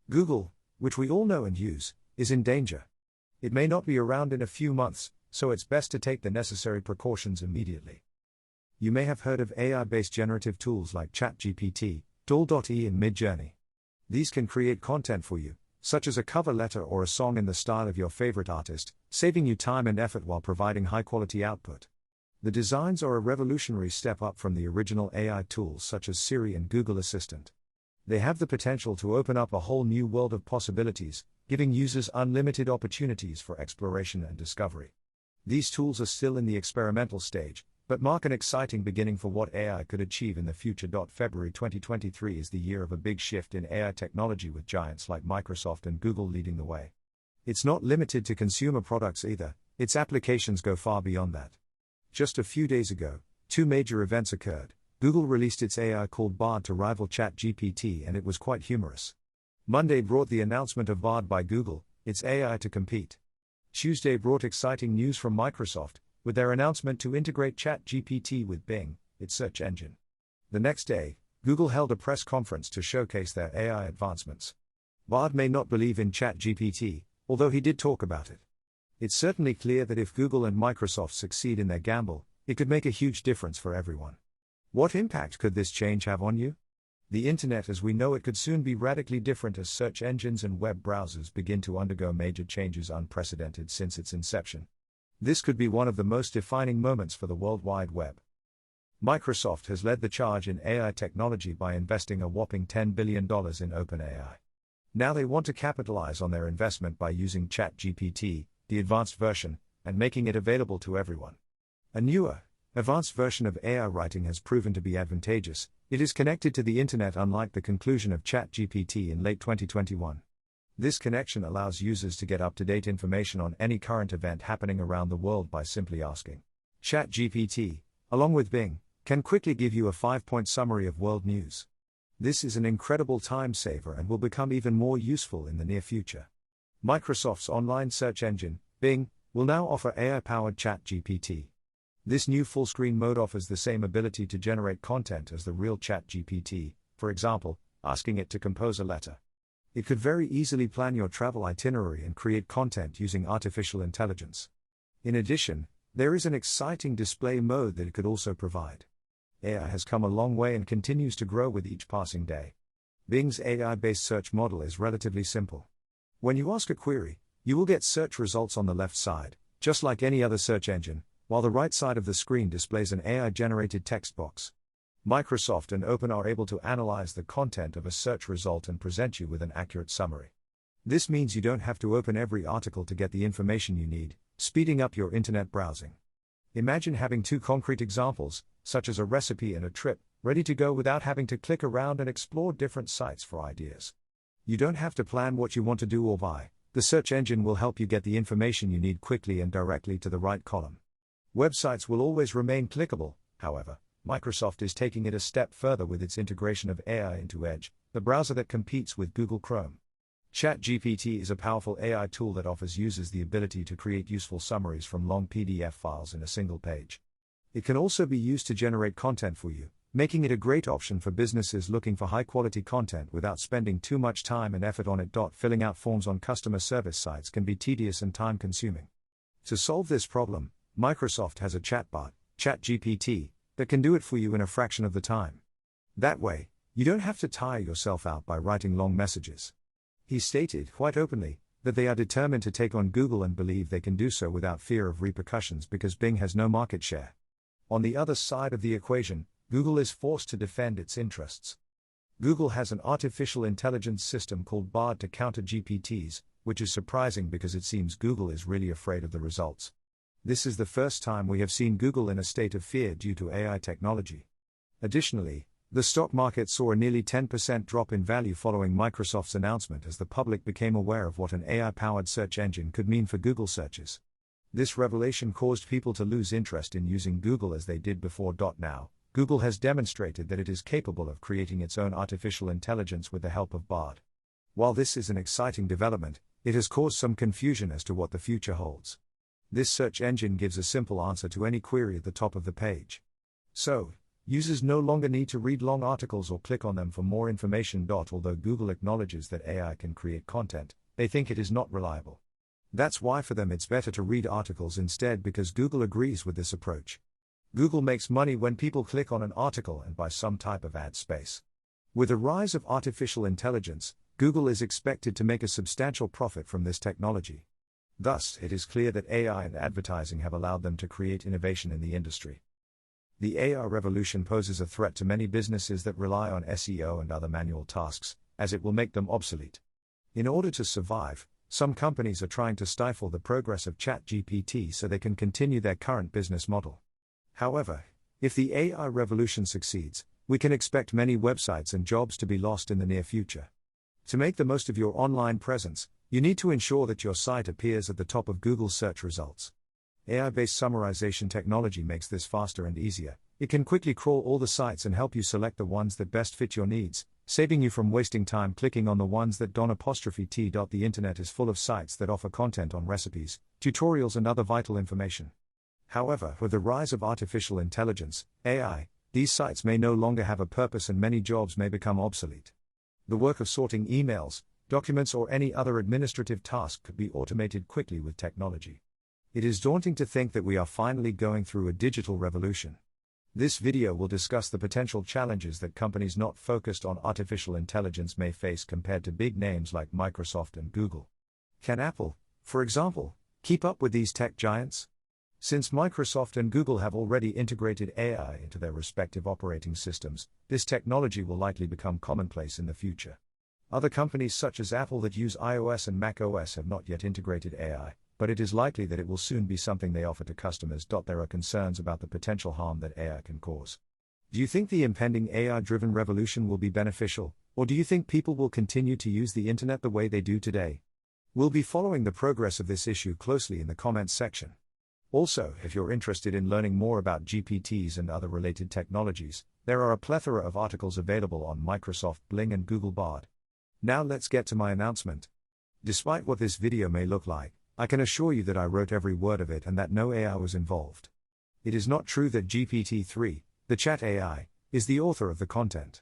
Google, which we all know and use, is in danger. It may not be around in a few months, so it's best to take the necessary precautions immediately. You may have heard of AI-based generative tools like ChatGPT, DALL.E and Midjourney. These can create content for you, such as a cover letter or a song in the style of your favorite artist, saving you time and effort while providing high-quality output. The designs are a revolutionary step up from the original AI tools such as Siri and Google Assistant. They have the potential to open up a whole new world of possibilities, giving users unlimited opportunities for exploration and discovery. These tools are still in the experimental stage, but mark an exciting beginning for what AI could achieve in the future. February 2023 is the year of a big shift in AI technology, with giants like Microsoft and Google leading the way. It's not limited to consumer products either, its applications go far beyond that. Just a few days ago, two major events occurred. Google released its AI called BARD to rival ChatGPT, and it was quite humorous. Monday brought the announcement of BARD by Google, its AI to compete. Tuesday brought exciting news from Microsoft, with their announcement to integrate ChatGPT with Bing, its search engine. The next day, Google held a press conference to showcase their AI advancements. BARD may not believe in ChatGPT, although he did talk about it. It's certainly clear that if Google and Microsoft succeed in their gamble, it could make a huge difference for everyone. What impact could this change have on you? The internet as we know it could soon be radically different as search engines and web browsers begin to undergo major changes unprecedented since its inception. This could be one of the most defining moments for the World Wide Web. Microsoft has led the charge in AI technology by investing a whopping $10 billion in OpenAI. Now they want to capitalize on their investment by using ChatGPT, the advanced version, and making it available to everyone. A newer, advanced version of AI writing has proven to be advantageous. It is connected to the internet, unlike the conclusion of ChatGPT in late 2021. This connection allows users to get up-to-date information on any current event happening around the world by simply asking. ChatGPT, along with Bing, can quickly give you a 5-point summary of world news. This is an incredible time saver and will become even more useful in the near future. Microsoft's online search engine, Bing, will now offer AI-powered ChatGPT. This new full-screen mode offers the same ability to generate content as the real ChatGPT, for example, asking it to compose a letter. It could very easily plan your travel itinerary and create content using artificial intelligence. In addition, there is an exciting display mode that it could also provide. AI has come a long way and continues to grow with each passing day. Bing's AI-based search model is relatively simple. When you ask a query, you will get search results on the left side, just like any other search engine, while the right side of the screen displays an AI-generated text box. Microsoft and Open are able to analyze the content of a search result and present you with an accurate summary. This means you don't have to open every article to get the information you need, speeding up your internet browsing. Imagine having two concrete examples, such as a recipe and a trip, ready to go without having to click around and explore different sites for ideas. You don't have to plan what you want to do or buy. The search engine will help you get the information you need quickly and directly to the right column. Websites will always remain clickable, however. Microsoft is taking it a step further with its integration of AI into Edge, the browser that competes with Google Chrome. ChatGPT is a powerful AI tool that offers users the ability to create useful summaries from long PDF files in a single page. It can also be used to generate content for you, making it a great option for businesses looking for high-quality content without spending too much time and effort on it. Filling out forms on customer service sites can be tedious and time-consuming. To solve this problem, Microsoft has a chatbot, ChatGPT, that can do it for you in a fraction of the time. That way, you don't have to tire yourself out by writing long messages. He stated, quite openly, that they are determined to take on Google and believe they can do so without fear of repercussions because Bing has no market share. On the other side of the equation, Google is forced to defend its interests. Google has an artificial intelligence system called BARD to counter GPTs, which is surprising because it seems Google is really afraid of the results. This is the first time we have seen Google in a state of fear due to AI technology. Additionally, the stock market saw a nearly 10% drop in value following Microsoft's announcement as the public became aware of what an AI-powered search engine could mean for Google searches. This revelation caused people to lose interest in using Google as they did before. Now, Google has demonstrated that it is capable of creating its own artificial intelligence with the help of BARD. While this is an exciting development, it has caused some confusion as to what the future holds. This search engine gives a simple answer to any query at the top of the page. So, Users no longer need to read long articles or click on them for more information. Although Google acknowledges that AI can create content, they think it is not reliable. That's why for them it's better to read articles instead, because Google agrees with this approach. Google makes money when people click on an article and buy some type of ad space. With the rise of artificial intelligence, Google is expected to make a substantial profit from this technology. Thus, it is clear that AI and advertising have allowed them to create innovation in the industry. The AI revolution poses a threat to many businesses that rely on SEO and other manual tasks, as it will make them obsolete. In order to survive, some companies are trying to stifle the progress of ChatGPT so they can continue their current business model. However, if the AI revolution succeeds, we can expect many websites and jobs to be lost in the near future. To make the most of your online presence, you need to ensure that your site appears at the top of Google's search results. AI-based summarization technology makes this faster and easier. It can quickly crawl all the sites and help you select the ones that best fit your needs, saving you from wasting time clicking on the ones that don't. The internet is full of sites that offer content on recipes, tutorials and other vital information. However, with the rise of artificial intelligence, AI, these sites may no longer have a purpose and many jobs may become obsolete. The work of sorting emails, documents or any other administrative task could be automated quickly with technology. It is daunting to think that we are finally going through a digital revolution. This video will discuss the potential challenges that companies not focused on artificial intelligence may face compared to big names like Microsoft and Google. Can Apple, for example, keep up with these tech giants? Since Microsoft and Google have already integrated AI into their respective operating systems, this technology will likely become commonplace in the future. Other companies such as Apple that use iOS and macOS have not yet integrated AI, but it is likely that it will soon be something they offer to customers. There are concerns about the potential harm that AI can cause. Do you think the impending AI-driven revolution will be beneficial, or do you think people will continue to use the internet the way they do today? We'll be following the progress of this issue closely in the comments section. Also, if you're interested in learning more about GPTs and other related technologies, there are a plethora of articles available on Microsoft Bing and Google BARD. Now let's get to my announcement. Despite what this video may look like, I can assure you that I wrote every word of it and that no AI was involved. It is not true that GPT-3, the chat AI, is the author of the content.